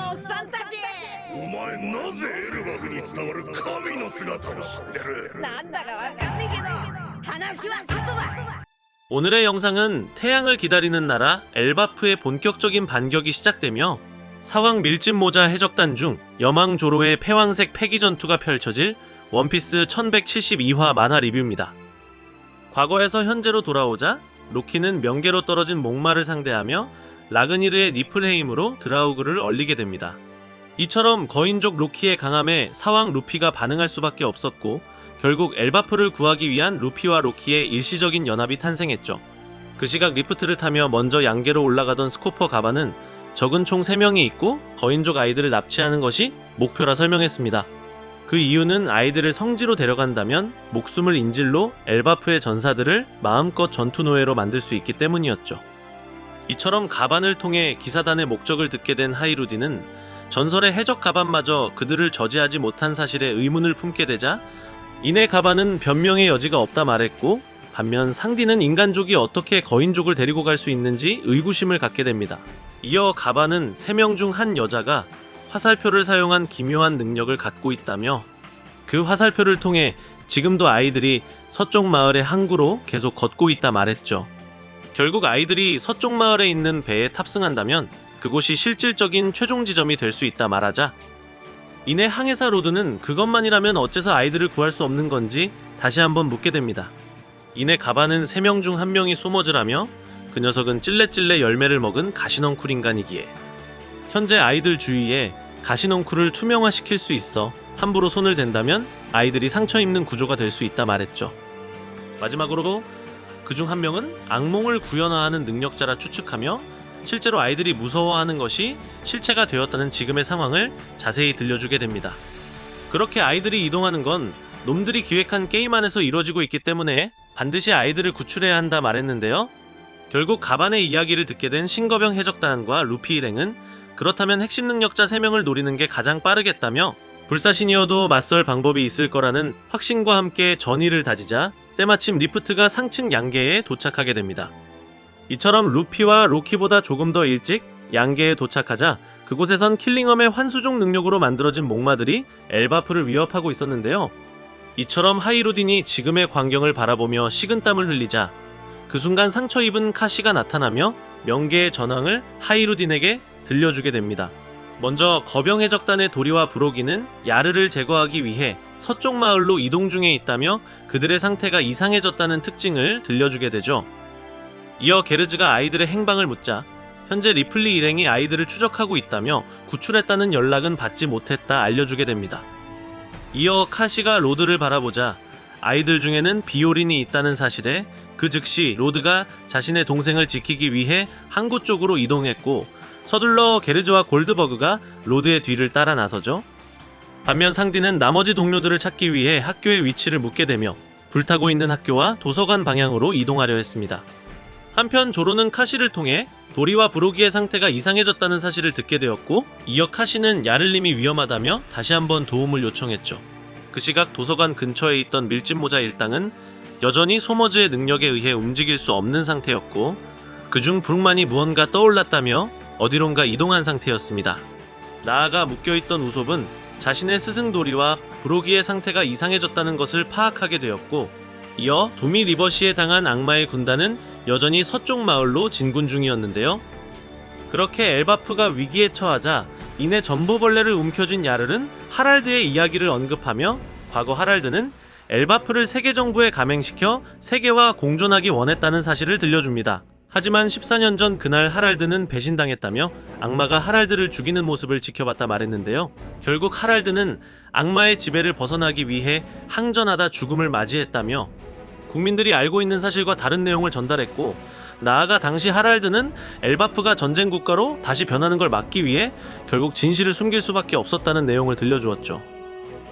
おっさんたち。お前なぜエルバフに伝わる神の姿を知ってる？なんだかわかんねえけど話は後だ。 오늘의 영상은 태양을 기다리는 나라 엘바프의 본격적인 반격이 시작되며 사왕 밀짚모자 해적단 중 여망조로의 패왕색 패기 전투가 펼쳐질 원피스 1172화 만화 리뷰입니다. 과거에서 현재로 돌아오자 로키는 명계로 떨어진 목마를 상대하며 라그니르의 니플헤임으로 드라우그를 얼리게 됩니다. 이처럼 거인족 로키의 강함에 사왕 루피가 반응할 수밖에 없었고 결국 엘바프를 구하기 위한 루피와 로키의 일시적인 연합이 탄생했죠. 그 시각 리프트를 타며 먼저 양계로 올라가던 스코퍼 가바는 적은 총 3명이 있고 거인족 아이들을 납치하는 것이 목표라 설명했습니다. 그 이유는 아이들을 성지로 데려간다면 목숨을 인질로 엘바프의 전사들을 마음껏 전투 노예로 만들 수 있기 때문이었죠. 이처럼 가반을 통해 기사단의 목적을 듣게 된 하이루디는 전설의 해적 가반마저 그들을 저지하지 못한 사실에 의문을 품게 되자 이내 가반은 변명의 여지가 없다 말했고 반면 상디는 인간족이 어떻게 거인족을 데리고 갈 수 있는지 의구심을 갖게 됩니다. 이어 가반은 3명 중 한 여자가 화살표를 사용한 기묘한 능력을 갖고 있다며 그 화살표를 통해 지금도 아이들이 서쪽 마을의 항구로 계속 걷고 있다 말했죠. 결국 아이들이 서쪽 마을에 있는 배에 탑승한다면 그곳이 실질적인 최종 지점이 될 수 있다 말하자 이내 항해사 로드는 그것만이라면 어째서 아이들을 구할 수 없는 건지 다시 한번 묻게 됩니다. 이내 가반은 3명 중 1명이 소머즈라며 그 녀석은 찔레찔레 열매를 먹은 가시넝쿨 인간이기에 현재 아이들 주위에 가시넝쿨을 투명화시킬 수 있어 함부로 손을 댄다면 아이들이 상처 입는 구조가 될 수 있다 말했죠. 마지막으로 그중 1명은 악몽을 구현화하는 능력자라 추측하며 실제로 아이들이 무서워하는 것이 실체가 되었다는 지금의 상황을 자세히 들려주게 됩니다. 그렇게 아이들이 이동하는 건 놈들이 기획한 게임 안에서 이루어지고 있기 때문에 반드시 아이들을 구출해야 한다 말했는데요. 결국 가반의 이야기를 듣게 된 싱거병 해적단과 루피 일행은 그렇다면 핵심 능력자 3명을 노리는 게 가장 빠르겠다며 불사신이어도 맞설 방법이 있을 거라는 확신과 함께 전의를 다지자 때마침 리프트가 상층 양계에 도착하게 됩니다. 이처럼 루피와 로키보다 조금 더 일찍 양계에 도착하자 그곳에선 킬링엄의 환수종 능력으로 만들어진 목마들이 엘바프를 위협하고 있었는데요. 이처럼 하이루딘이 지금의 광경을 바라보며 식은땀을 흘리자 그 순간 상처 입은 카시가 나타나며 명계의 전황을 하이루딘에게 들려주게 됩니다. 먼저 거병 해적단의 도리와 브로기는 야르를 제거하기 위해 서쪽 마을로 이동 중에 있다며 그들의 상태가 이상해졌다는 특징을 들려주게 되죠. 이어 게르즈가 아이들의 행방을 묻자 현재 리플리 일행이 아이들을 추적하고 있다며 구출했다는 연락은 받지 못했다 알려주게 됩니다. 이어 카시가 로드를 바라보자 아이들 중에는 비오린이 있다는 사실에 그 즉시 로드가 자신의 동생을 지키기 위해 항구 쪽으로 이동했고 서둘러 게르즈와 골드버그가 로드의 뒤를 따라 나서죠. 반면 상디는 나머지 동료들을 찾기 위해 학교의 위치를 묻게 되며 불타고 있는 학교와 도서관 방향으로 이동하려 했습니다. 한편 조로는 카시를 통해 도리와 브로기의 상태가 이상해졌다는 사실을 듣게 되었고 이어 카시는 야를님이 위험하다며 다시 한번 도움을 요청했죠. 그 시각 도서관 근처에 있던 밀짚모자 일당은 여전히 소머즈의 능력에 의해 움직일 수 없는 상태였고 그중 브룩만이 무언가 떠올랐다며 어디론가 이동한 상태였습니다. 나아가 묶여있던 우솝은 자신의 스승 도리와 브로기의 상태가 이상해졌다는 것을 파악하게 되었고 이어 도미 리버시에 당한 악마의 군단은 여전히 서쪽 마을로 진군 중이었는데요. 그렇게 엘바프가 위기에 처하자 이내 전보벌레를 움켜쥔 야를은 하랄드의 이야기를 언급하며 과거 하랄드는 엘바프를 세계 정부에 감행시켜 세계와 공존하기 원했다는 사실을 들려줍니다. 하지만 14년 전 그날 하랄드는 배신당했다며 악마가 하랄드를 죽이는 모습을 지켜봤다 말했는데요. 결국 하랄드는 악마의 지배를 벗어나기 위해 항전하다 죽음을 맞이했다며 국민들이 알고 있는 사실과 다른 내용을 전달했고 나아가 당시 하랄드는 엘바프가 전쟁 국가로 다시 변하는 걸 막기 위해 결국 진실을 숨길 수밖에 없었다는 내용을 들려주었죠.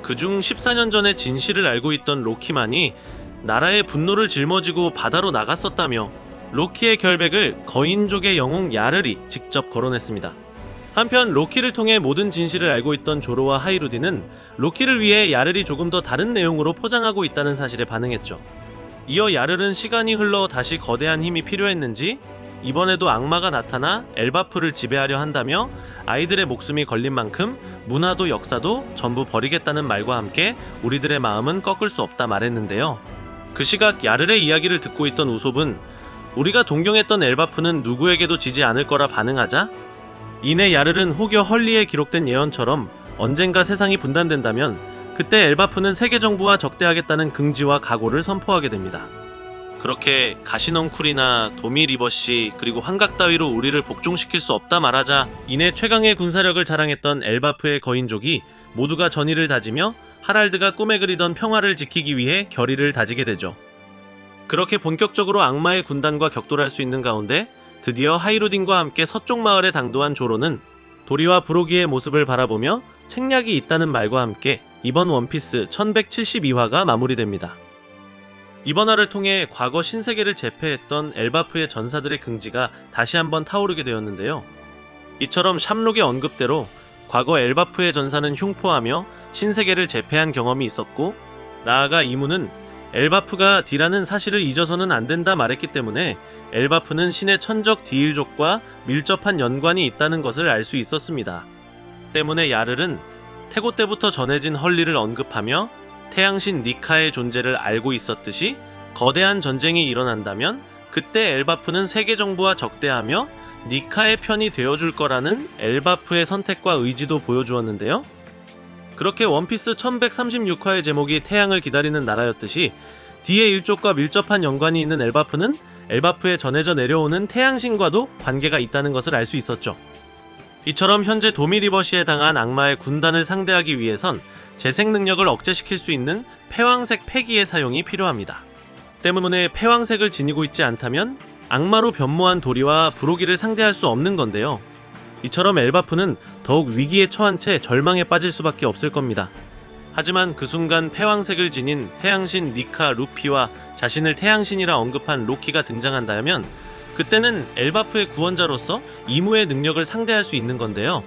그중 14년 전에 진실을 알고 있던 로키만이 나라의 분노를 짊어지고 바다로 나갔었다며 로키의 결백을 거인족의 영웅 야르리 직접 거론했습니다. 한편 로키를 통해 모든 진실을 알고 있던 조로와 하이루디는 로키를 위해 야르리 조금 더 다른 내용으로 포장하고 있다는 사실에 반응했죠. 이어 야르는 시간이 흘러 다시 거대한 힘이 필요했는지 이번에도 악마가 나타나 엘바프를 지배하려 한다며 아이들의 목숨이 걸린 만큼 문화도 역사도 전부 버리겠다는 말과 함께 우리들의 마음은 꺾을 수 없다 말했는데요. 그 시각 야르의 이야기를 듣고 있던 우솝은 우리가 동경했던 엘바프는 누구에게도 지지 않을 거라 반응하자 이내 야르는 혹여 헐리에 기록된 예언처럼 언젠가 세상이 분단된다면 그때 엘바프는 세계 정부와 적대하겠다는 긍지와 각오를 선포하게 됩니다. 그렇게 가시넝쿨이나 도미리버시 그리고 환각 따위로 우리를 복종시킬 수 없다 말하자 이내 최강의 군사력을 자랑했던 엘바프의 거인족이 모두가 전의를 다지며 하랄드가 꿈에 그리던 평화를 지키기 위해 결의를 다지게 되죠. 그렇게 본격적으로 악마의 군단과 격돌할 수 있는 가운데 드디어 하이루딘과 함께 서쪽 마을에 당도한 조로는 도리와 브로기의 모습을 바라보며 책략이 있다는 말과 함께 이번 원피스 1172화가 마무리됩니다. 이번 화를 통해 과거 신세계를 제패했던 엘바프의 전사들의 긍지가 다시 한번 타오르게 되었는데요. 이처럼 샴록의 언급대로 과거 엘바프의 전사는 흉포하며 신세계를 제패한 경험이 있었고 나아가 이무는 엘바프가 디라는 사실을 잊어서는 안 된다 말했기 때문에 엘바프는 신의 천적 디일족과 밀접한 연관이 있다는 것을 알 수 있었습니다. 때문에 야르는 태고 때부터 전해진 헐리를 언급하며 태양신 니카의 존재를 알고 있었듯이 거대한 전쟁이 일어난다면 그때 엘바프는 세계 정부와 적대하며 니카의 편이 되어줄 거라는 엘바프의 선택과 의지도 보여주었는데요. 그렇게 원피스 1136화의 제목이 태양을 기다리는 나라였듯이 D의 일족과 밀접한 연관이 있는 엘바프는 엘바프에 전해져 내려오는 태양신과도 관계가 있다는 것을 알 수 있었죠. 이처럼 현재 도미리버시에 당한 악마의 군단을 상대하기 위해선 재생 능력을 억제시킬 수 있는 패왕색 패기의 사용이 필요합니다. 때문에 패왕색을 지니고 있지 않다면 악마로 변모한 도리와 브로기를 상대할 수 없는 건데요. 이처럼 엘바프는 더욱 위기에 처한 채 절망에 빠질 수밖에 없을 겁니다. 하지만 그 순간 패왕색을 지닌 태양신 니카 루피와 자신을 태양신이라 언급한 로키가 등장한다면 그때는 엘바프의 구원자로서 이무의 능력을 상대할 수 있는 건데요.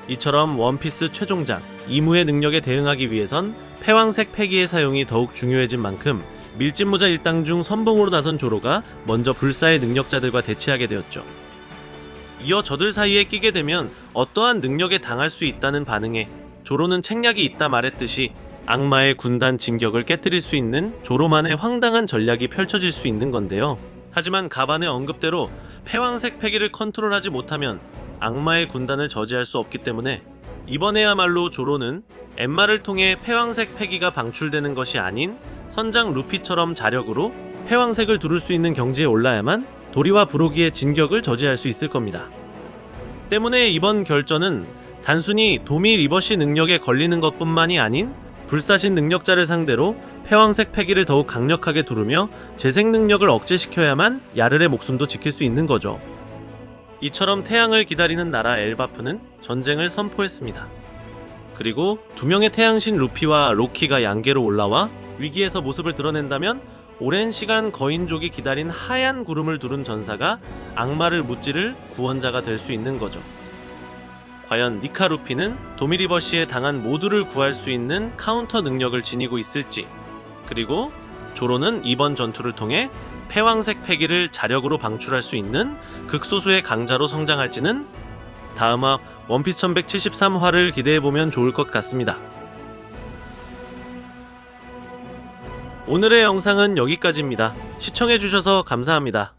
이처럼 원피스 최종작 이무의 능력에 대응하기 위해선 패왕색 패기의 사용이 더욱 중요해진 만큼 밀짚모자 일당 중 선봉으로 나선 조로가 먼저 불사의 능력자들과 대치하게 되었죠. 이어 저들 사이에 끼게 되면 어떠한 능력에 당할 수 있다는 반응에 조로는 책략이 있다 말했듯이 악마의 군단 진격을 깨뜨릴 수 있는 조로만의 황당한 전략이 펼쳐질 수 있는 건데요. 하지만 가반의 언급대로 패왕색 패기를 컨트롤하지 못하면 악마의 군단을 저지할 수 없기 때문에 이번에야말로 조로는 엠마를 통해 패왕색 패기가 방출되는 것이 아닌 선장 루피처럼 자력으로 패왕색을 두를 수 있는 경지에 올라야만 도리와 브로기의 진격을 저지할 수 있을 겁니다. 때문에 이번 결전은 단순히 도미 리버시 능력에 걸리는 것뿐만이 아닌 불사신 능력자를 상대로 패왕색 패기를 더욱 강력하게 두르며 재생 능력을 억제시켜야만 야르의 목숨도 지킬 수 있는 거죠. 이처럼 태양을 기다리는 나라 엘바프는 전쟁을 선포했습니다. 그리고 두 명의 태양신 루피와 로키가 양계로 올라와 위기에서 모습을 드러낸다면 오랜 시간 거인족이 기다린 하얀 구름을 두른 전사가 악마를 무찌를 구원자가 될 수 있는 거죠. 과연 니카 루피는 도미리버시에 당한 모두를 구할 수 있는 카운터 능력을 지니고 있을지, 그리고 조로는 이번 전투를 통해 패왕색 패기를 자력으로 방출할 수 있는 극소수의 강자로 성장할지는 다음화 원피스 1173화를 기대해보면 좋을 것 같습니다. 오늘의 영상은 여기까지입니다. 시청해주셔서 감사합니다.